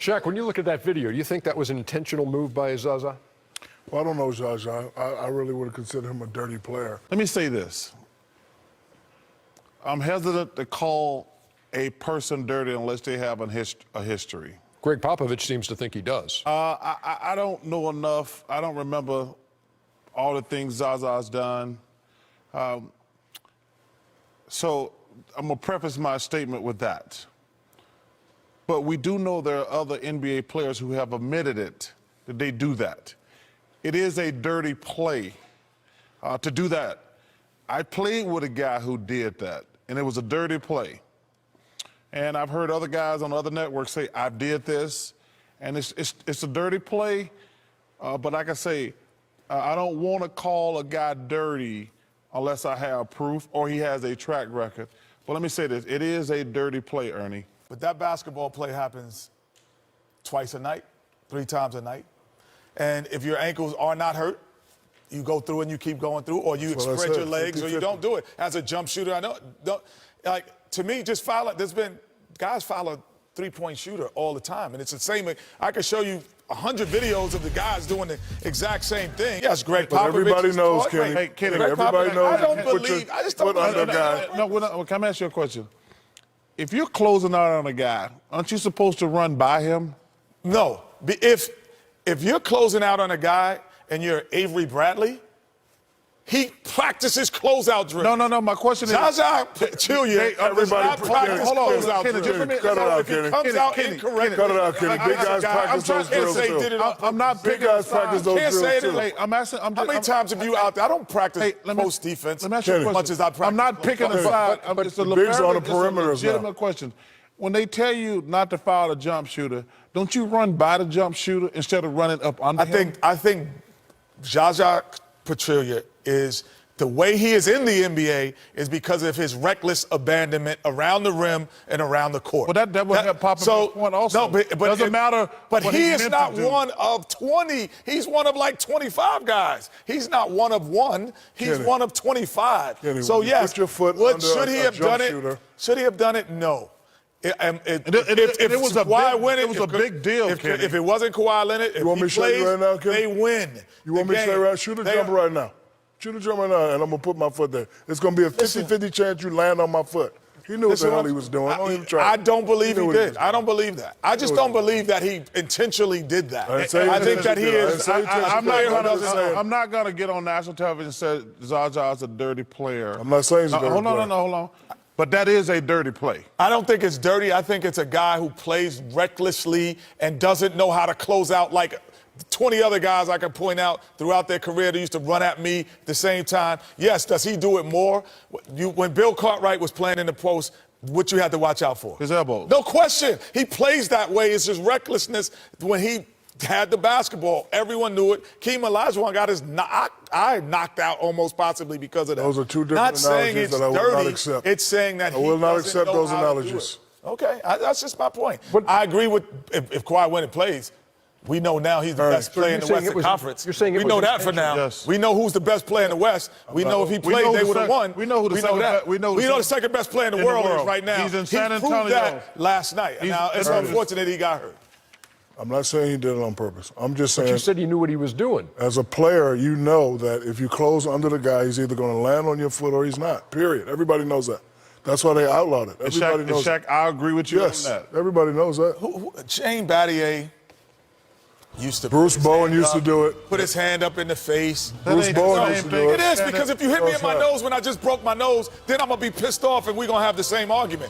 Shaq, when you look at that video, do you think that was an intentional move by Zaza? Well, I don't know Zaza. I really would have considered him a dirty player. Let me say this. I'm hesitant to call a person dirty unless they have a history. Greg Popovich seems to think he does. I don't know enough. I don't remember all the things Zaza's done. So I'm going to preface my statement with that. But we do know there are other NBA players who have admitted it, that they do that. It is a dirty play to do that. I played with a guy who did that, and it was a dirty play. And I've heard other guys on other networks say, I did this, and it's a dirty play. But like I say, I don't want to call a guy dirty unless I have proof or he has a track record. But let me say this, it is a dirty play, Ernie. But that basketball play happens twice a night, 3 times a night. And if your ankles are not hurt, you go through and you keep going through, or you spread your legs, or you don't do it. As a jump shooter, I know, to me, just foul it. There's been guys foul a 3-point shooter all the time, and it's the same. I could show you 100 videos of the guys doing the exact same thing. Yes, Greg Popovich. Everybody knows, Kenny. Hey, Kenny, everybody knows. I don't believe. I just don't believe that. No, can I ask you a question? If you're closing out on a guy, aren't you supposed to run by him? No. If you're closing out on a guy and you're Avery Bradley, he practices closeout drills. No. My question is, Zaza Pachulia does not practice closeout Kenny, drills. cut it out, Kenny. If he comes out incorrect, cut it out, Kenny. Big guys practice those drills too. I'm not Big guys practice those drills too. Hey, I'm asking. How many times have you out there? I don't practice post defense Let me ask you a as question. much as I practice. I'm not picking a side. Bigs on the perimeter. It's a legitimate question. When they tell you not to foul a jump shooter, don't you run by the jump shooter instead of running up under him? I think Zaza Pachulia is the way he is in the NBA is because of his reckless abandonment around the rim and around the court. Well, that would help Popovich's point also. No, but doesn't matter. But he is not one of 20. He's one of like 25 guys. He's not one of one. He's Kenny, one of 25. Kenny, so yes, put your foot under should he a have jump done shooter. it? Should he have done it? No. If it was a big deal, if it wasn't Kawhi Leonard, if want he me to show you plays, right now, Kenny? they win. You want me to say right? Shoot a jump right now. Shoot a jump right now, and I'm going to put my foot there. It's going to be a 50-50 chance you land on my foot. He knew what the hell he was doing. Don't even try. I don't believe he did. I don't believe that. I just don't believe that he intentionally did that. I think that he is. I'm not going to get on national television and say Zaza's a dirty player. I'm not saying he's a dirty player. Hold on. But that is a dirty play. I don't think it's dirty. I think it's a guy who plays recklessly and doesn't know how to close out like 20 other guys I can point out throughout their career that used to run at me at the same time. Yes, does he do it more? When Bill Cartwright was playing in the post, what you had to watch out for? His elbows. No question. He plays that way. It's his recklessness when he had the basketball. Everyone knew it. Keem Olajuwon got his eye knocked out almost possibly because of that. Those are two different analogies that I will not accept. It's saying that I will not accept those analogies. Okay, that's just my point. But I agree with if Kawhi Leonard plays, we know now he's the best player in the Western Conference. You're saying we know that for now. Yes. We know who's the best player in the West. We know if he played, they would have won. We know who the second best player in the world is right now. He's in San Antonio. He proved that last night. Now it's unfortunate he got hurt. I'm not saying he did it on purpose. I'm just saying. But you said he knew what he was doing. As a player, you know that if you close under the guy, he's either going to land on your foot or he's not. Period. Everybody knows that. That's why they outlawed it. Everybody knows Shaq, I agree with you on that. Everybody knows that. Shane Battier used to. Bruce Bowen used to do it. Put his hand up in the face. Bruce Bowen used to do it. It is, because if you hit me in my nose when I just broke my nose, then I'm going to be pissed off and we're going to have the same argument.